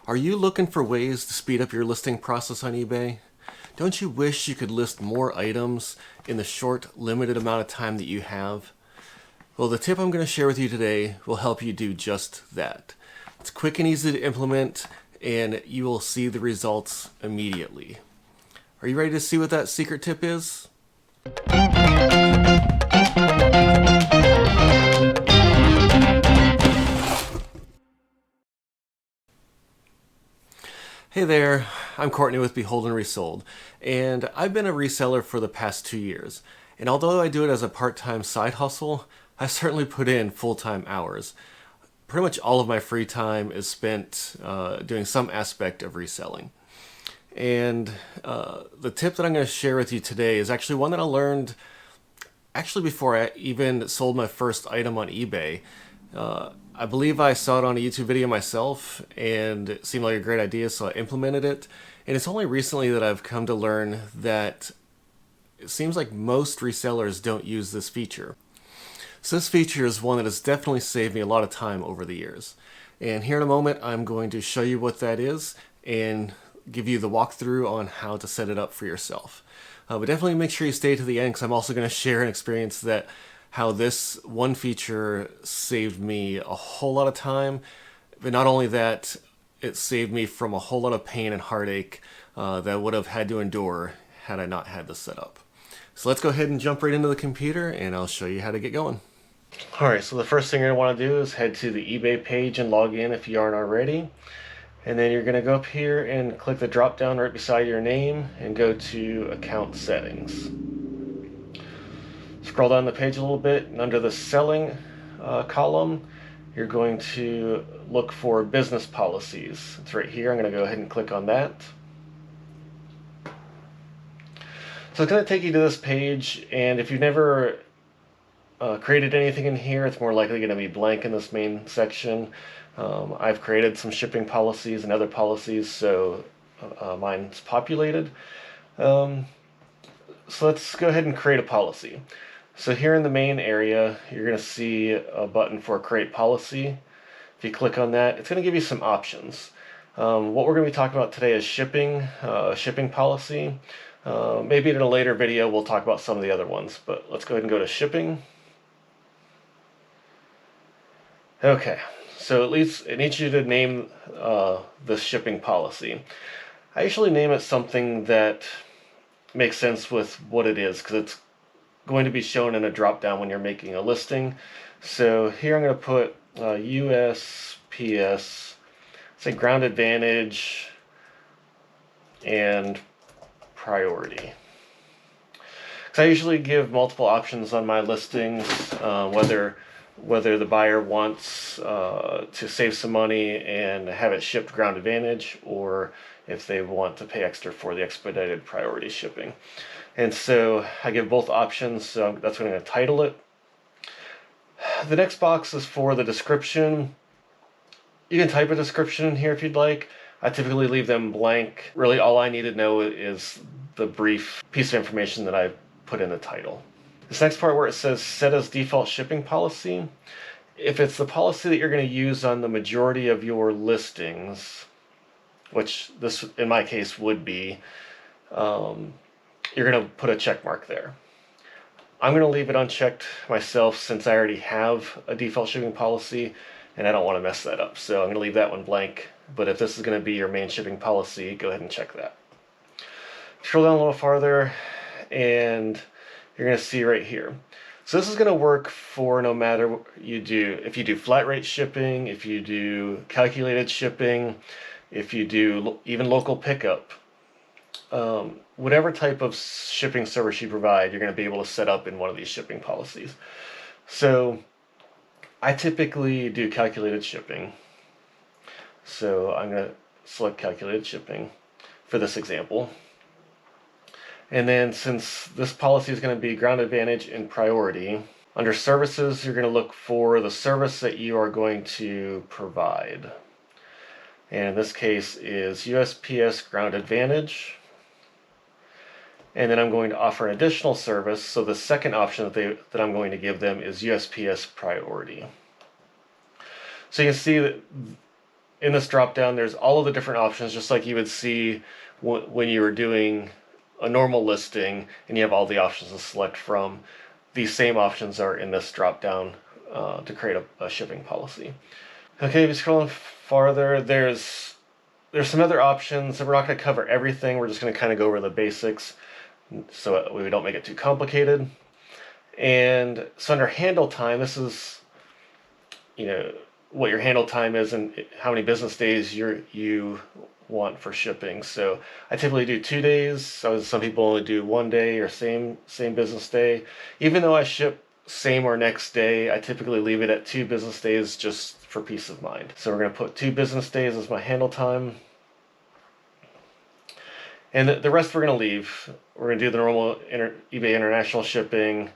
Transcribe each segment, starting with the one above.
Are you looking for ways to speed up your listing process on eBay? Don't you wish you could list more items in the short, limited amount of time that you have? Well, the tip I'm going to share with you today will help you do just that. It's quick and easy to implement, and you will see the results immediately. Are you ready to see what that secret tip is? Hey there, I'm Courtney with Behold and Resold, and I've been a reseller for the past 2 years. And although I do it as a part-time side hustle, I certainly put in full-time hours. Pretty much all of my free time is spent doing some aspect of reselling. And the tip that I'm going to share with you today is actually one that I learned actually before I even sold my first item on eBay. I believe I saw it on a YouTube video myself and it seemed like a great idea, so I implemented it. And it's only recently that I've come to learn that it seems like most resellers don't use this feature. So this feature is one that has definitely saved me a lot of time over the years. And here in a moment, I'm going to show you what that is and give you the walkthrough on how to set it up for yourself. But definitely make sure you stay to the end, because I'm also going to share an experience that how this one feature saved me a whole lot of time. But not only that, it saved me from a whole lot of pain and heartache that I would have had to endure had I not had this set up. So let's go ahead and jump right into the computer and I'll show you how to get going. Alright, so the first thing you're going to want to do is head to the eBay page and log in if you aren't already. And then you're going to go up here and click the drop down right beside your name and go to account settings. Scroll down the page a little bit, and under the selling column, you're going to look for business policies. It's right here. I'm going to go ahead and click on that. So it's going to take you to this page, and if you've never created anything in here, it's more likely going to be blank in this main section. I've created some shipping policies and other policies, so mine's populated. So let's go ahead and create a policy. So here in the main area, you're going to see a button for create policy. If you click on that, it's going to give you some options. What we're going to be talking about today is shipping policy. Maybe in a later video we'll talk about some of the other ones, but let's go ahead and go to shipping. Okay, so at least it needs you to name this shipping policy. I usually name it something that makes sense with what it is, because it's going to be shown in a drop down when you're making a listing. So here I'm going to put USPS, say ground advantage and priority. Because I usually give multiple options on my listings, whether the buyer wants to save some money and have it shipped ground advantage, or if they want to pay extra for the expedited priority shipping. And so I give both options, so that's what I'm going to title it. The next box is for the description. You can type a description in here if you'd like. I typically leave them blank. Really all I need to know is the brief piece of information that I put in the title. This next part where it says set as default shipping policy, if it's the policy that you're going to use on the majority of your listings, which this in my case would be, you're going to put a check mark there. I'm going to leave it unchecked myself since I already have a default shipping policy and I don't want to mess that up. So I'm going to leave that one blank, but if this is going to be your main shipping policy, go ahead and check that. Scroll down a little farther and you're going to see right here. So this is going to work for no matter what you do. If you do flat rate shipping, if you do calculated shipping, if you do even local pickup, whatever type of shipping service you provide, you're going to be able to set up in one of these shipping policies. So I typically do calculated shipping. So I'm going to select calculated shipping for this example. And then since this policy is going to be ground advantage and priority, under services, you're going to look for the service that you are going to provide. And in this case is USPS ground advantage. And then I'm going to offer an additional service. So the second option that I'm going to give them is USPS priority. So you can see that in this drop down, there's all of the different options, just like you would see when you were doing a normal listing and you have all the options to select from. These same options are in this drop down to create a shipping policy. Okay, if you scroll farther, there's some other options, and we're not going to cover everything. We're just going to kind of go over the basics so we don't make it too complicated. And so under handle time, this is, what your handle time is and how many business days you want for shipping. So I typically do 2 days. So some people only do 1 day or same business day. Even though I ship same or next day, I typically leave it at 2 business days just for peace of mind. So we're going to put 2 business days as my handle time. And the rest we're going to leave. We're going to do the normal eBay international shipping.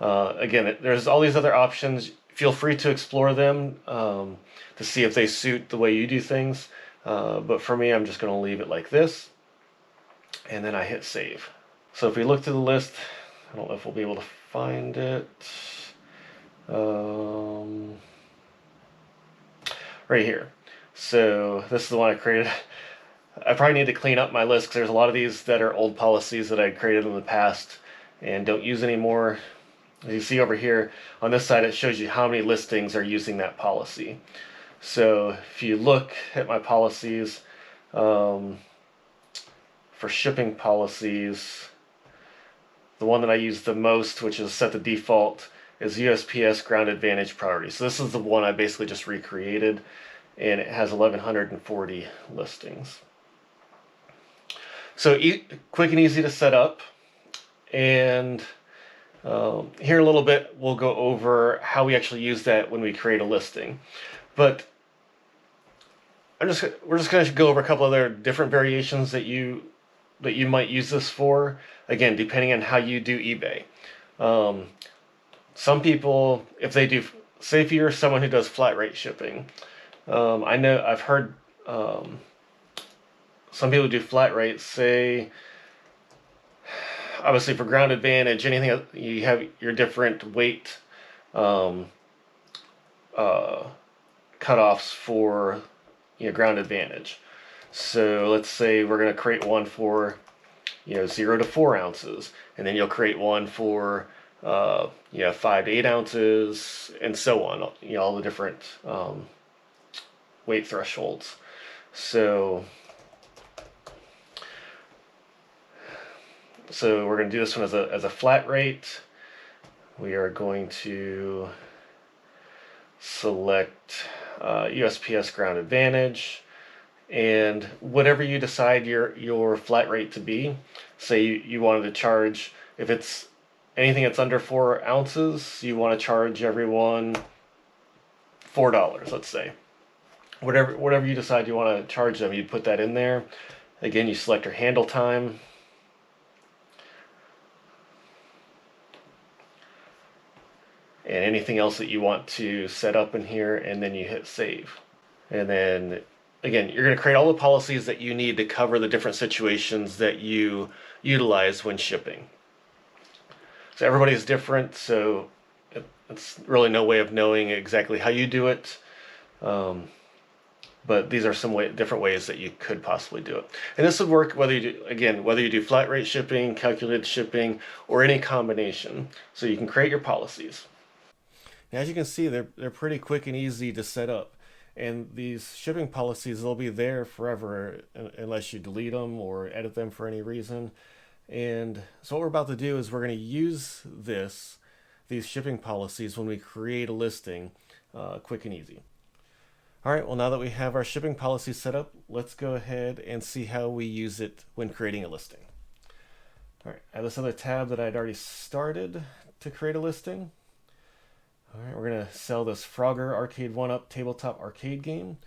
Again, there's all these other options. Feel free to explore them to see if they suit the way you do things. But for me, I'm just going to leave it like this. And then I hit save. So if we look to the list, I don't know if we'll be able to find it. Right here. So this is the one I created. I probably need to clean up my list because there's a lot of these that are old policies that I created in the past and don't use anymore. As you see over here on this side, it shows you how many listings are using that policy. So if you look at my policies, for shipping policies, the one that I use the most, which is set the default, is USPS Ground Advantage Priority. So this is the one I basically just recreated, and it has 1,140 listings. So quick and easy to set up. And here in a little bit, we'll go over how we actually use that when we create a listing. But we're just going to go over a couple other different variations that you might use this for. Again, depending on how you do eBay. Some people, if they do, say if you're someone who does flat rate shipping, I've heard some people do flat rates, say, obviously for Ground Advantage, anything you have your different weight cutoffs for Ground Advantage. So let's say we're going to create one for 0 to 4 ounces, and then you'll create one for 5 to 8 ounces, and so on. All the different weight thresholds. So we're going to do this one as a flat rate. We are going to select USPS Ground Advantage, and whatever you decide your flat rate to be, say you wanted to charge, if it's anything that's under 4 ounces, you want to charge everyone $4, let's say. Whatever you decide you want to charge them, you put that in there. Again, you select your handle time. And anything else that you want to set up in here, and then you hit save. And then again, you're going to create all the policies that you need to cover the different situations that you utilize when shipping. So everybody's different, so it's really no way of knowing exactly how you do it. But these are some different ways that you could possibly do it. And this would work whether you do flat rate shipping, calculated shipping, or any combination. So you can create your policies. As you can see, they're pretty quick and easy to set up. And these shipping policies, they'll be there forever unless you delete them or edit them for any reason. And so what we're about to do is we're going to use these shipping policies when we create a listing, quick and easy. All right, well, now that we have our shipping policy set up, let's go ahead and see how we use it when creating a listing. All right, I have this other tab that I'd already started to create a listing. All right, we're going to sell this Frogger Arcade 1-Up tabletop arcade game,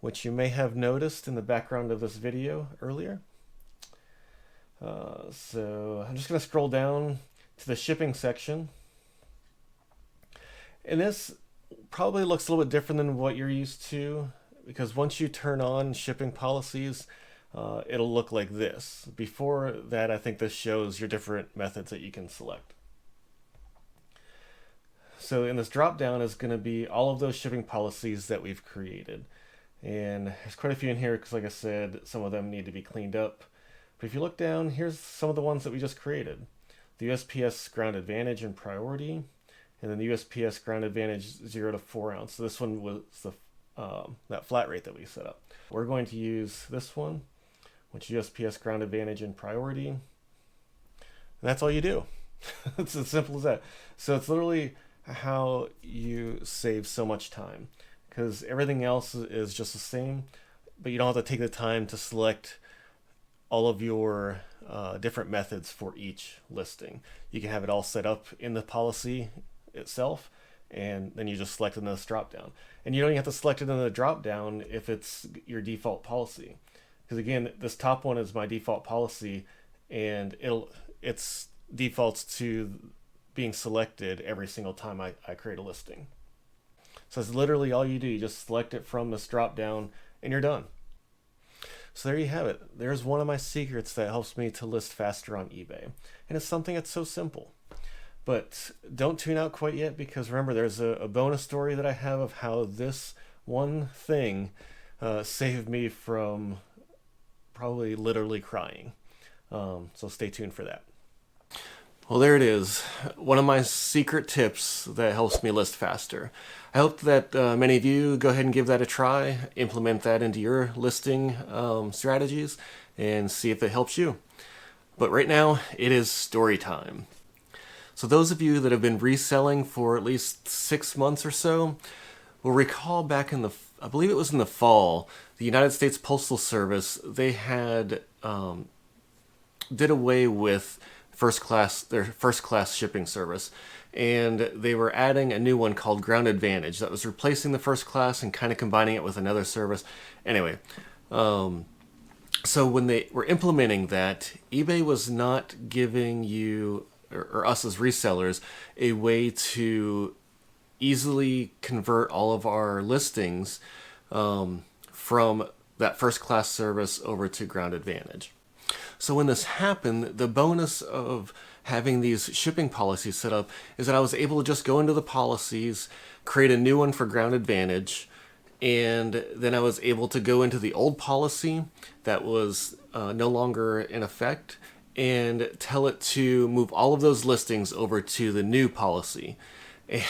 which you may have noticed in the background of this video earlier. So I'm just going to scroll down to the shipping section. And this probably looks a little bit different than what you're used to, because once you turn on shipping policies, it'll look like this. Before that, I think this shows your different methods that you can select. So in this drop down is going to be all of those shipping policies that we've created. And there's quite a few in here because, like I said, some of them need to be cleaned up. But if you look down, here's some of the ones that we just created. The USPS Ground Advantage and Priority, and then the USPS Ground Advantage 0 to 4 ounce. So this one was the that flat rate that we set up. We're going to use this one, which is USPS Ground Advantage and Priority. And that's all you do. It's as simple as that. So it's literally how you save so much time, because everything else is just the same, but you don't have to take the time to select all of your different methods for each listing. You can have it all set up in the policy itself, and then you just select it in this drop down. And you don't even have to select it in the drop down if it's your default policy, because again, this top one is my default policy, and it's defaults to being selected every single time I create a listing. So it's literally all you do. You just select it from this drop down and you're done. So there you have it. There's one of my secrets that helps me to list faster on eBay. And it's something that's so simple. But don't tune out quite yet, because remember, there's a bonus story that I have of how this one thing saved me from probably literally crying. So stay tuned for that. Well, there it is. One of my secret tips that helps me list faster. I hope that many of you go ahead and give that a try, implement that into your listing strategies, and see if it helps you. But right now, it is story time. So those of you that have been reselling for at least 6 months or so will recall back in I believe it was in the fall, the United States Postal Service, they had did away with their first class shipping service, and they were adding a new one called Ground Advantage that was replacing the first class and kind of combining it with another service. Anyway, so when they were implementing that, eBay was not giving you or us as resellers a way to easily convert all of our listings from that first class service over to Ground Advantage. So when this happened, the bonus of having these shipping policies set up is that I was able to just go into the policies, create a new one for Ground Advantage, and then I was able to go into the old policy that was no longer in effect and tell it to move all of those listings over to the new policy.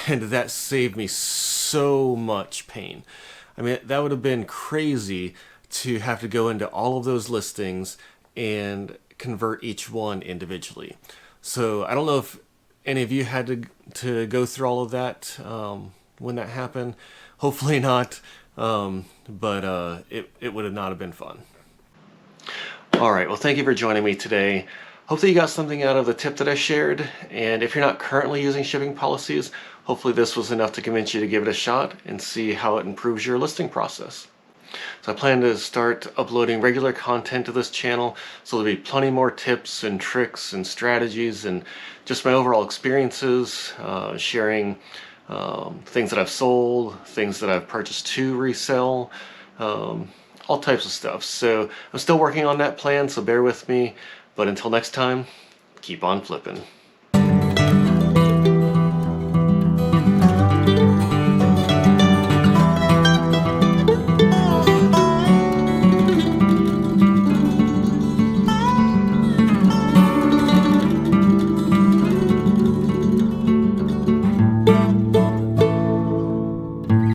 And that saved me so much pain. I mean, that would have been crazy to have to go into all of those listings and convert each one individually. So I don't know if any of you had to go through all of that when that happened. Hopefully not, but it would have not have been fun. All right, well, thank you for joining me today. Hope that you got something out of the tip that I shared, and if you're not currently using shipping policies, hopefully this was enough to convince you to give it a shot and see how it improves your listing process. So I plan to start uploading regular content to this channel, so there'll be plenty more tips and tricks and strategies and just my overall experiences, sharing things that I've sold, things that I've purchased to resell, all types of stuff. So I'm still working on that plan, so bear with me. But until next time, keep on flipping.